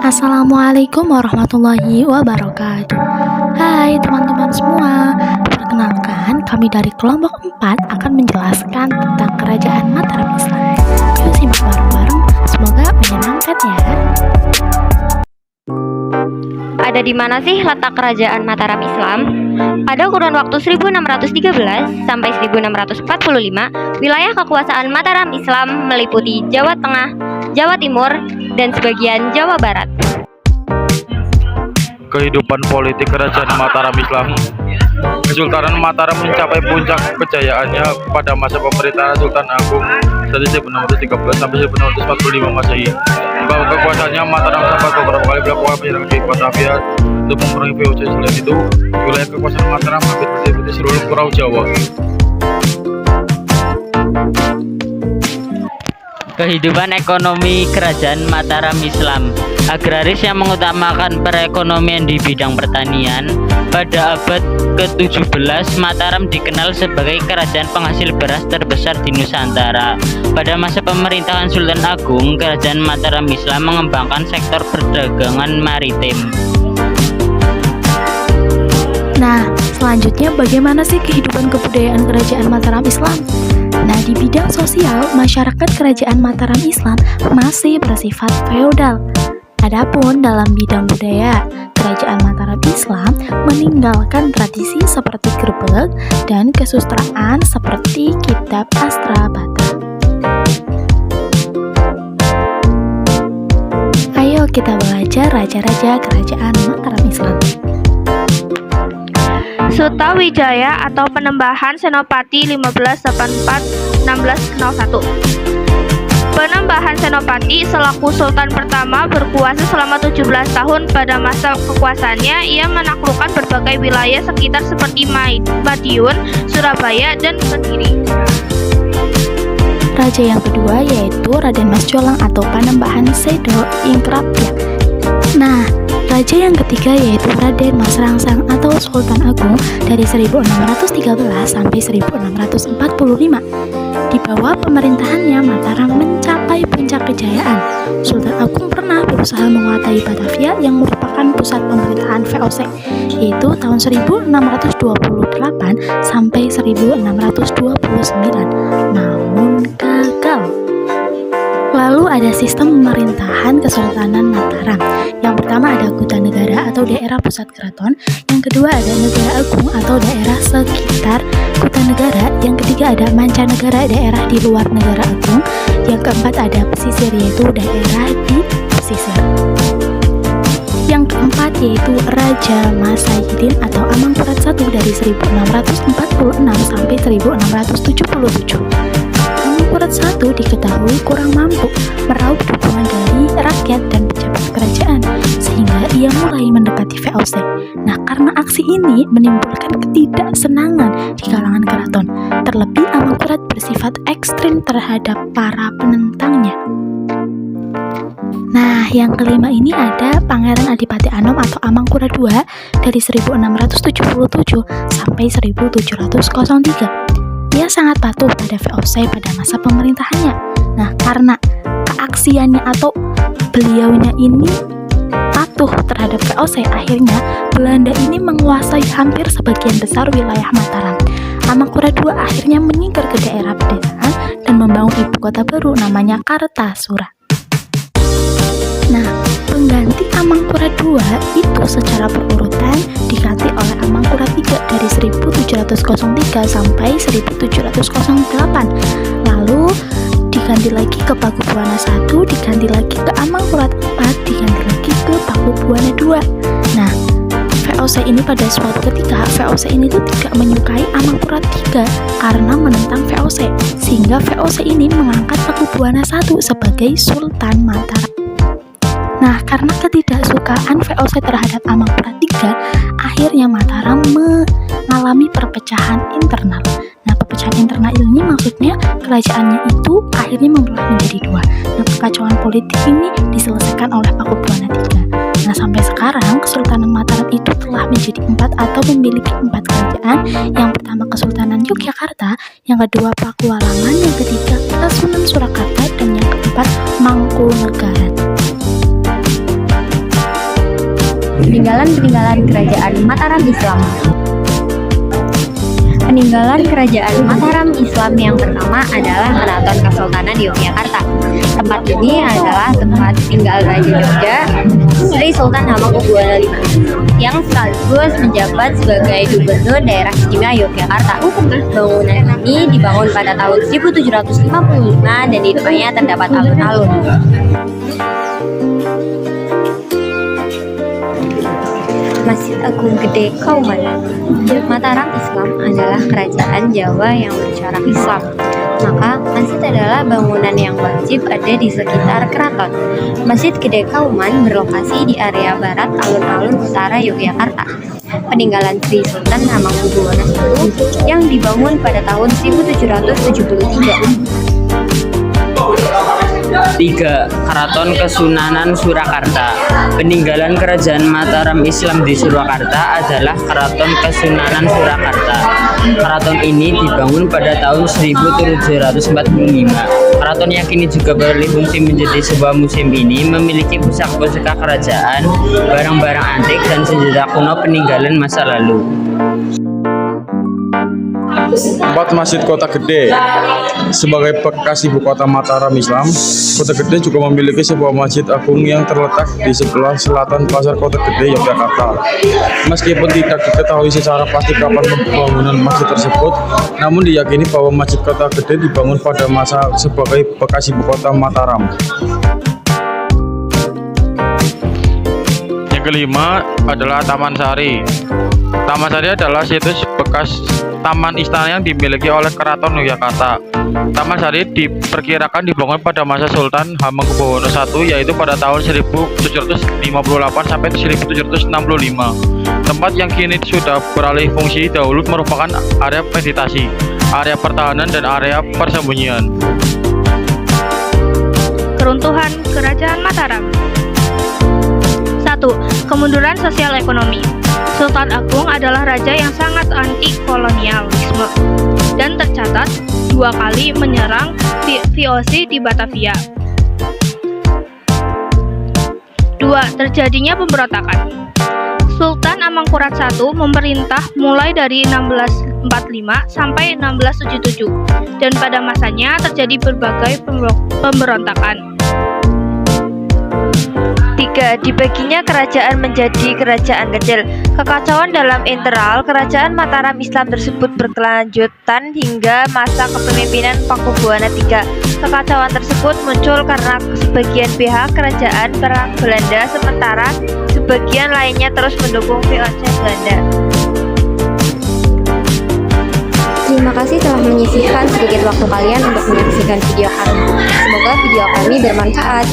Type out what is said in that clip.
Assalamualaikum warahmatullahi wabarakatuh. Hai teman-teman semua, perkenalkan kami dari kelompok 4 akan menjelaskan tentang kerajaan Mataram Islam. Yuk simak bareng-bareng, semoga menyenangkan ya. Ada di mana sih letak kerajaan Mataram Islam? Pada kurun waktu 1613 sampai 1645, wilayah kekuasaan Mataram Islam meliputi Jawa Tengah, Jawa Timur, dan sebagian Jawa Barat. Kehidupan politik kerajaan Mataram Islam. Kesultanan Mataram mencapai puncak kejayaannya pada masa pemerintahan Sultan Agung dari 1613 sampai 1645 Masehi. Bahwa kekuasaannya Mataram sempat beberapa kali melakukan penyerangan di Batavia untuk memerangi VOC. Selain itu, wilayah kekuasaan Mataram hampir meliputi seluruh pulau Jawa. Kehidupan ekonomi kerajaan Mataram Islam agraris yang mengutamakan perekonomian di bidang pertanian. Pada abad ke-17, Mataram dikenal sebagai kerajaan penghasil beras terbesar di Nusantara. Pada masa pemerintahan Sultan Agung, kerajaan Mataram Islam mengembangkan sektor perdagangan maritim. Nah, selanjutnya bagaimana sih kehidupan kebudayaan kerajaan Mataram Islam? Nah, di bidang sosial, masyarakat kerajaan Mataram Islam masih bersifat feodal. Adapun dalam bidang budaya, kerajaan Mataram Islam meninggalkan tradisi seperti gerbek dan kesusastraan seperti kitab Astra Bata. Ayo kita belajar raja-raja kerajaan Mataram Islam. Sutawijaya atau Penembahan Senopati 1584-1601. Penembahan Senopati selaku Sultan pertama berkuasa selama 17 tahun. Pada masa kekuasaannya, ia menaklukkan berbagai wilayah sekitar seperti Madiun, Surabaya, dan Kediri. Raja yang kedua yaitu Raden Mas Jolang atau Panembahan Sedo Ingkrapya. Nah, raja yang ketiga yaitu Raden Mas Rangsang atau Sultan Agung dari 1613 sampai 1645. Di bawah pemerintahannya, Mataram mencapai puncak kejayaan. Sultan Agung pernah berusaha menguasai Batavia yang merupakan pusat pemerintahan VOC, yaitu tahun 1628 sampai 1629. Namun gagal. Lalu ada sistem pemerintahan Kesultanan Mataram. Yang pertama ada Kuta Negara atau daerah pusat keraton. Yang kedua ada Negara Agung atau daerah sekitar Kuta Negara. Yang ketiga ada Mancanegara, daerah di luar Negara Agung. Yang keempat ada pesisir, yaitu daerah di pesisir. Yang keempat yaitu Raja Mas Sayyidin atau Amangkurat I dari 1646 sampai 1677. Amangkurat I diketahui kurang mampu meraup dukungan dari rakyat dan pejabat kerajaan, sehingga ia mulai mendekati VOC. Nah, karena aksi ini menimbulkan ketidaksenangan di kalangan keraton. Terlebih Amangkurat bersifat ekstrim terhadap para penentangnya. Nah, yang kelima ini ada Pangeran Adipati Anom atau Amangkurat II dari 1677 sampai 1703. Ia sangat patuh pada VOC pada masa pemerintahannya. Nah, karena keaksiannya atau beliaunya ini patuh terhadap VOC, akhirnya Belanda ini menguasai hampir sebagian besar wilayah Mataram. Amangkurat II akhirnya menyingkir ke daerah pedesaan dan membangun ibu kota baru namanya Kartasura. Nah, pengganti Amangkurat II itu secara berurutan diganti oleh Amangkurat III dari 1703 sampai 1708. Lalu diganti lagi ke Pakubuwana I, diganti lagi ke Amangkurat IV, diganti lagi ke Pakubuwana II. Nah, VOC ini pada suatu ketika VOC ini tuh tidak menyukai Amangkurat III karena menentang VOC, sehingga VOC ini mengangkat Pakubuwana I sebagai Sultan Mataram. Nah, karena ketidaksukaan VOC terhadap Amangkurat III, akhirnya Mataram mengalami perpecahan internal. Nah, perpecahan internal ini maksudnya kerajaannya itu akhirnya membelah menjadi dua. Nah, kekacauan politik ini diselesaikan oleh Pakubuwana III. Nah, sampai sekarang Kesultanan Mataram itu telah menjadi 4 atau memiliki 4 kerajaan. Yang pertama Kesultanan Yogyakarta, yang kedua Pakualangan, yang ketiga Kasunan Surakarta, dan yang keempat Mangkunegaran. Peninggalan Kerajaan Mataram Islam. Peninggalan Kerajaan Mataram Islam yang pertama adalah Keraton Kesultanan Yogyakarta. Tempat ini adalah tempat tinggal Raja Yogya, Sri Sultan Hamengkubuwono V, yang sekaligus menjabat sebagai Gubernur Daerah Istimewa Yogyakarta. Bangunan ini dibangun pada tahun 1755 dan di depannya terdapat alun-alun. Masjid Agung Gede Kauman. Mataram Islam adalah kerajaan Jawa yang bercorak Islam. Maka masjid adalah bangunan yang wajib ada di sekitar keraton. Masjid Gede Kauman berlokasi di area barat alun-alun utara Yogyakarta. Peninggalan Sri Sultan Hamengkubuwono I yang dibangun pada tahun 1773. 3. Keraton Kesunanan Surakarta. Peninggalan Kerajaan Mataram Islam di Surakarta adalah Keraton Kesunanan Surakarta. Keraton ini dibangun pada tahun 1745. Keraton yang kini juga beralih fungsi menjadi sebuah museum ini memiliki pusaka-pusaka kerajaan, barang-barang antik, dan senjata kuno peninggalan masa lalu. 4. Masjid Kota Gede. Sebagai bekas ibu kota Mataram Islam, Kota Gede juga memiliki sebuah masjid agung yang terletak di sebelah selatan Pasar Kota Gede, Yogyakarta. Meskipun tidak diketahui secara pasti kapan pembangunan masjid tersebut, namun diyakini bahwa Masjid Kota Gede dibangun pada masa sebagai bekas ibu kota Mataram. Yang kelima adalah Taman Sari. Taman Sari adalah situs bekas taman istana yang dimiliki oleh Keraton Yogyakarta. Taman Sari diperkirakan dibangun pada masa Sultan Hamengkubuwono I, yaitu pada tahun 1758 sampai 1765. Tempat yang kini sudah beralih fungsi dahulu merupakan area meditasi, area pertahanan, dan area persembunyian. Keruntuhan Kerajaan Mataram. 1. Kemunduran sosial ekonomi. Sultan Agung adalah raja yang sangat anti kolonialisme dan tercatat 2 kali menyerang VOC di Batavia. 2. Terjadinya pemberontakan. Sultan Amangkurat I memerintah mulai dari 1645 sampai 1677 dan pada masanya terjadi berbagai pemberontakan. 3. Dibaginya kerajaan menjadi kerajaan kecil. Kekacauan dalam internal kerajaan Mataram Islam tersebut berkelanjutan hingga masa kepemimpinan Pakubuwono III. Kekacauan tersebut muncul karena sebagian pihak kerajaan perang Belanda, sementara sebagian lainnya terus mendukung VOC Belanda. Terima kasih telah menyisihkan sedikit waktu kalian untuk menyaksikan video kami. Semoga video kami bermanfaat.